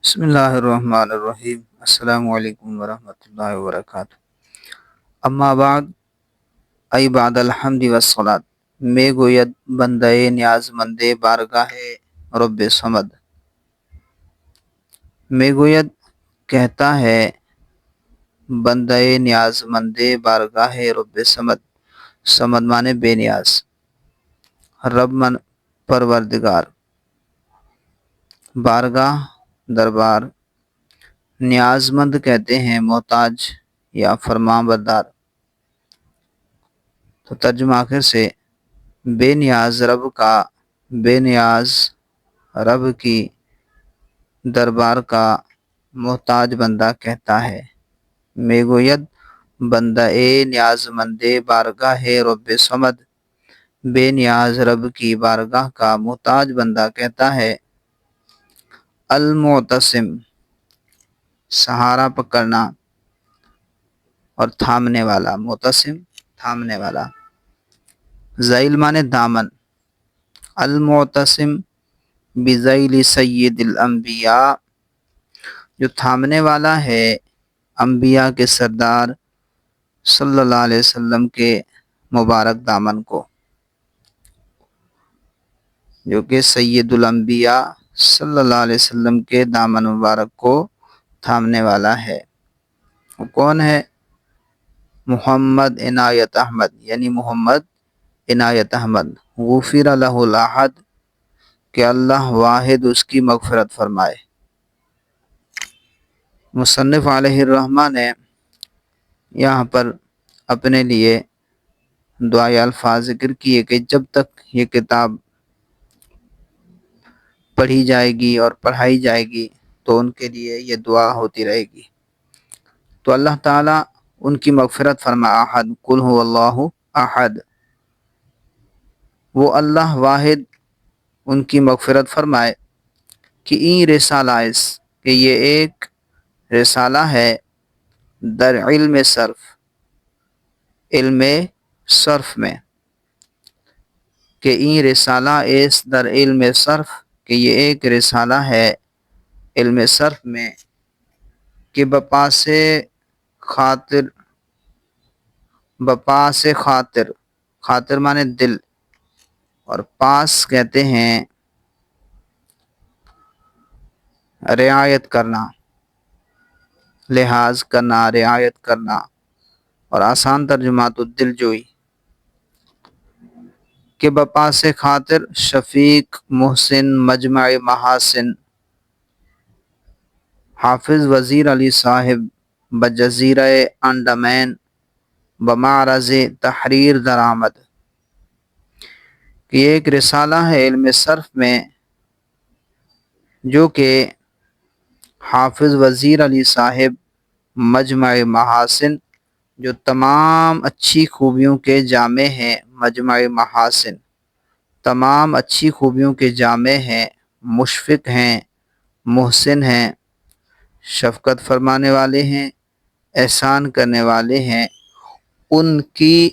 بسم اللہ الرحمن الرحیم۔ السلام علیکم ورحمۃ اللہ وبرکاتہ۔ اما بعد، ای بعد الحمد والصلاۃ، میں گوید بندہ نیاز مند بارگاہ رب صمد، میں گوید کہتا ہے بندہ نیاز مند بارگاہ رب صمد۔ صمد مانے بے نیاز، رب من پروردگار، بارگاہ دربار، نیاز مند کہتے ہیں محتاج یا فرمان بردار۔ تو ترجمہ آخر سے، بے نیاز رب کا، بے نیاز رب کی دربار کا محتاج بندہ کہتا ہے، میں گوید بندہ نیاز مند بارگاہ رب صمد، بے نیاز رب کی بارگاہ کا محتاج بندہ کہتا ہے۔ المعتصم، سہارا پکڑنا اور تھامنے والا، معتصم تھامنے والا۔ ذیل مانے دامن، المعتصم بذیل سید الانبیاء، جو تھامنے والا ہے انبیاء کے سردار صلی اللہ علیہ وسلم کے مبارک دامن کو، جو کہ سید الانبیاء صلی اللہ علیہ وسلم کے دامن مبارک کو تھامنے والا ہے۔ وہ کون ہے؟ محمد عنایت احمد، یعنی محمد عنایت احمد، غفر لہ الاحد، کہ اللہ واحد اس کی مغفرت فرمائے۔ مصنف علیہ الرحمہ نے یہاں پر اپنے لیے دعائی الفاظ ذکر کیے کہ جب تک یہ کتاب پڑھی جائے گی اور پڑھائی جائے گی تو ان کے لیے یہ دعا ہوتی رہے گی۔ تو اللہ تعالیٰ ان کی مغفرت فرمائے۔ احد، قل هو اللہ احد، وہ اللہ واحد ان کی مغفرت فرمائے کہ این رسالہ اس، کہ یہ ایک رسالہ ہے در علم صرف، علم صرف میں، کہ این رسالہ اس در علم صرف، کہ یہ ایک رسالہ ہے علم صرف میں، کہ بپا سے خاطر، بپا سے خاطر، خاطر مانے دل، اور پاس کہتے ہیں رعایت کرنا، لحاظ کرنا، رعایت کرنا، اور آسان ترجمہ تو دل جوئی، کہ بپا سے خاطر شفیق محسن مجمع محاسن، حافظ وزیر علی صاحب بجزیرہ انڈمین بمعرض تحریر درآمد، کہ یہ ایک رسالہ ہے علم صرف میں جو کہ حافظ وزیر علی صاحب مجمع محاسن، جو تمام اچھی خوبیوں کے جامع ہیں، مجمع محاسن تمام اچھی خوبیوں کے جامع ہیں، مشفق ہیں، محسن ہیں، شفقت فرمانے والے ہیں، احسان کرنے والے ہیں، ان کی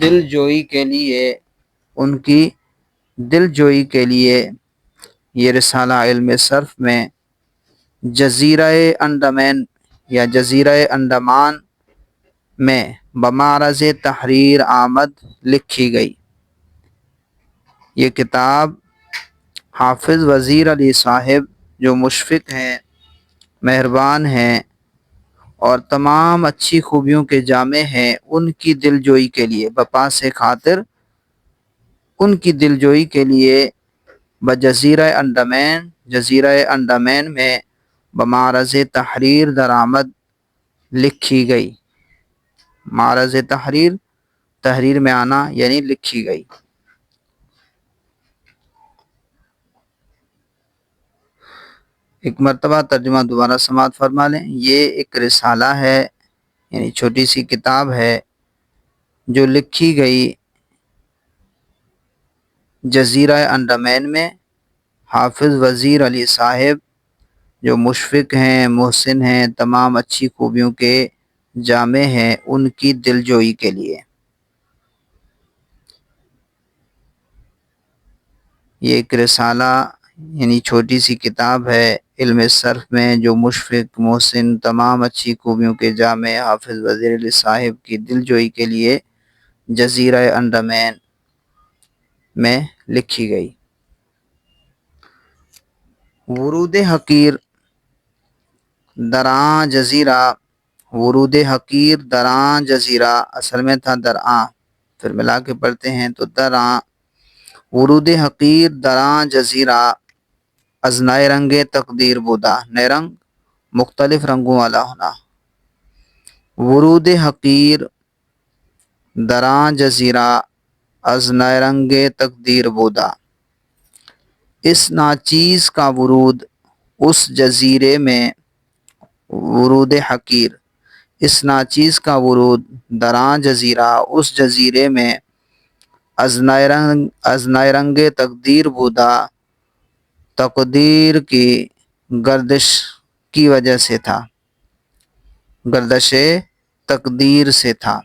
دل جوئی کے لیے، ان کی دل جوئی کے لیے یہ رسالہ علم صرف میں جزیرہ انڈمین یا جزیرہ انڈمان میں بمعرض تحریر آمد لکھی گئی۔ یہ کتاب حافظ وزیر علی صاحب جو مشفق ہیں، مہربان ہیں اور تمام اچھی خوبیوں کے جامع ہیں، ان کی دل جوئی کے لیے، بپا سے خاطر ان کی دل جوئی کے لیے بجزیرہ انڈمین، جزیرہ انڈمین میں بمعرض تحریر درآمد لکھی گئی۔ معرض تحریر، تحریر میں آنا یعنی لکھی گئی۔ ایک مرتبہ ترجمہ دوبارہ سماعت فرما لیں۔ یہ ایک رسالہ ہے، یعنی چھوٹی سی کتاب ہے جو لکھی گئی جزیرہ انڈمین میں، حافظ وزیر علی صاحب جو مشفق ہیں، محسن ہیں، تمام اچھی خوبیوں کے جامع ہیں، ان کی دل جوئی کے لیے۔ یہ ایک رسالہ یعنی چھوٹی سی کتاب ہے علم صرف میں، جو مشفق، محسن، تمام اچھی خوبیوں کے جامع حافظ وزیر علی صاحب کی دل جوئی کے لیے جزیرہ انڈمان میں لکھی گئی۔ ورود حقیر دراں جزیرہ، ورود حقیر دراں جزیرہ اصل میں تھا درآں، پھر ملا کے پڑھتے ہیں تو دراں۔ ورود حقیر دراں جزیرہ از نئے رنگ تقدیر بودا، نئے رنگ مختلف رنگوں والا ہونا۔ ورود حقیر دراں جزیرہ از نئے رنگ تقدیر بودا، اس ناچیز کا ورود اس جزیرے میں، ورود حقیر اس ناچیز کا ورود دراں جزیرہ اس جزیرے میں از نئے رنگ تقدیر بودا، تقدیر کی گردش کی وجہ سے تھا، گردش تقدیر سے تھا۔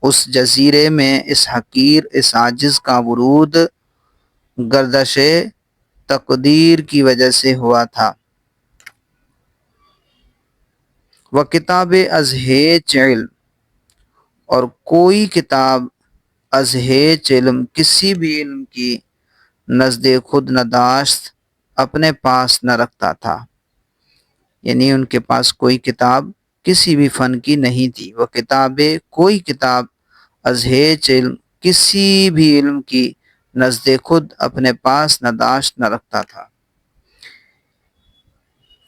اس جزیرے میں اس حقیر، اس عاجز کا ورود گردش تقدیر کی وجہ سے ہوا تھا۔ وہ کتاب از ہیچ علم، اور کوئی کتاب از ہیچ علم کسی بھی علم کی نزد خود نداشت اپنے پاس نہ رکھتا تھا، یعنی ان کے پاس کوئی کتاب کسی بھی فن کی نہیں تھی۔ وہ کتاب کوئی کتاب از ہیچ علم کسی بھی علم کی نزد خود اپنے پاس نداشت نہ رکھتا تھا،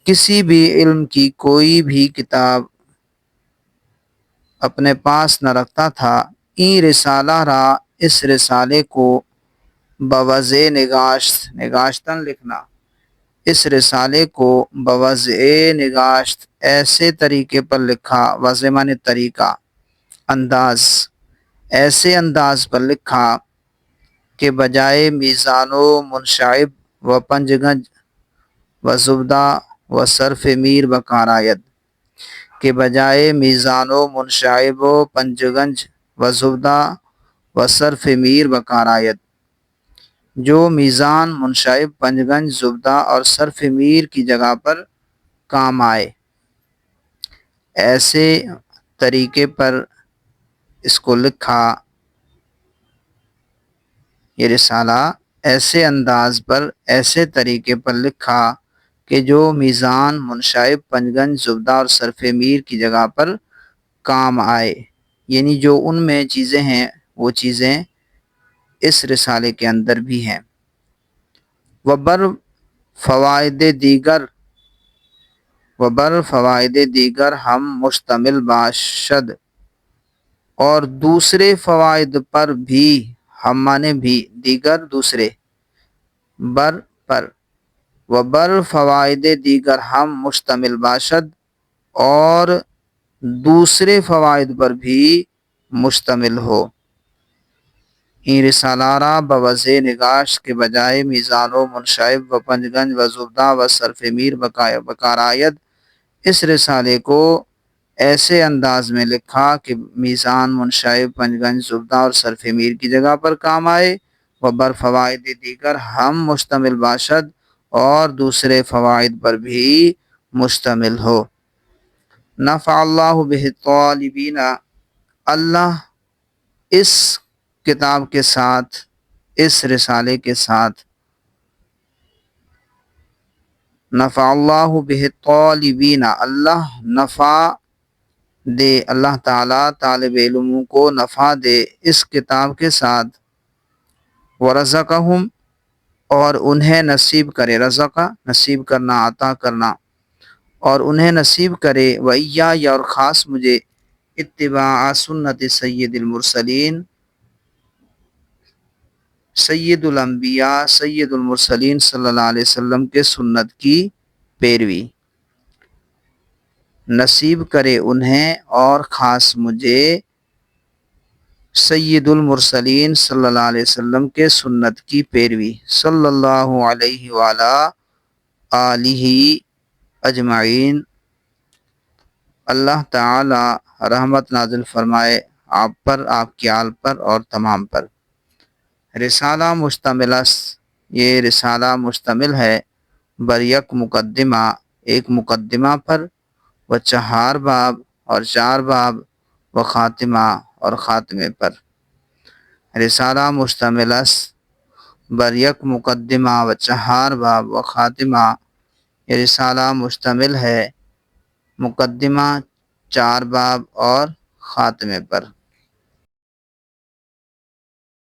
کسی بھی علم کی کوئی بھی کتاب اپنے پاس نہ رکھتا تھا۔ این رسالہ را، اس رسالے کو بوضع نگاشت، نگاشتن لکھنا، اس رسالے کو بوضع نگاشت ایسے طریقے پر لکھا، وضع معنی طریقہ، انداز، ایسے انداز پر لکھا کہ بجائے میزان و منشعب و پنجگنج و زبدہ و صرف میر بکار آید، کہ بجائے میزان و منشعب و پنجگنج و زبدہ و صرف میر بکار آید، جو میزان، منشعب، پنجگنج، زبدہ اور صرف میر کی جگہ پر کام آئے، ایسے طریقے پر اس کو لکھا، یہ رسالہ ایسے انداز پر، ایسے طریقے پر لکھا کہ جو میزان، منشعب، پنجگنج، زبدہ اور صرف میر کی جگہ پر کام آئے، یعنی جو ان میں چیزیں ہیں وہ چیزیں اس رسالے کے اندر بھی ہیں۔ وبر فوائد دیگر، وبر فوائد دیگر ہم مشتمل باشد، اور دوسرے فوائد پر بھی، ہم مانے بھی، دیگر دوسرے، بر پر، وبر فوائد دیگر ہم مشتمل باشد، اور دوسرے فوائد پر بھی مشتمل ہو۔ این رسالہ را بوضع نگاشت کے بجائے میزان و منشعب و پنجگنج و زبدہ و صرف میر بکار آید، اس رسالے کو ایسے انداز میں لکھا کہ میزان، منشعب، پنجگنج، زبدہ اور صرف میر کی جگہ پر کام آئے، و بر فوائد دیگر ہم مشتمل باشد، اور دوسرے فوائد پر بھی مشتمل ہو۔ نفع اللہ بہ الطالبین، اللہ اس کتاب کے ساتھ، اس رسالے کے ساتھ، نفع اللہ بہ الطالبین، اللہ نفع دے، اللہ تعالیٰ طالب علموں کو نفع دے اس کتاب کے ساتھ، ورزقہم، اور انہیں نصیب کرے، رزقہ نصیب کرنا، عطا کرنا، اور انہیں نصیب کرے، وإیایا اور خاص مجھے، اتباع سنت سید المرسلین، سید الانبیاء، سید المرسلین صلی اللہ علیہ وسلم کے سنت کی پیروی، نصیب کرے انہیں اور خاص مجھے سید المرسلین صلی اللہ علیہ وسلم کے سنت کی پیروی، صلی اللہ علیہ وعلا آلہ اجمعین۔ اللہ تعالی رحمت نازل فرمائے آپ پر، آپ کی آل پر اور تمام پر۔ رسالہ مشتمل است یہ رسالہ مشتمل ہے بر یک مقدمہ، ایک مقدمہ پر، و چہار باب، اور 4 باب، و خاتمہ، اور خاتمے پر۔ رسالہ مشتمل است بر یک مقدمہ و چہار باب و خاتمہ، یہ رسالہ مشتمل ہے مقدمہ، 4 باب اور خاتمے پر۔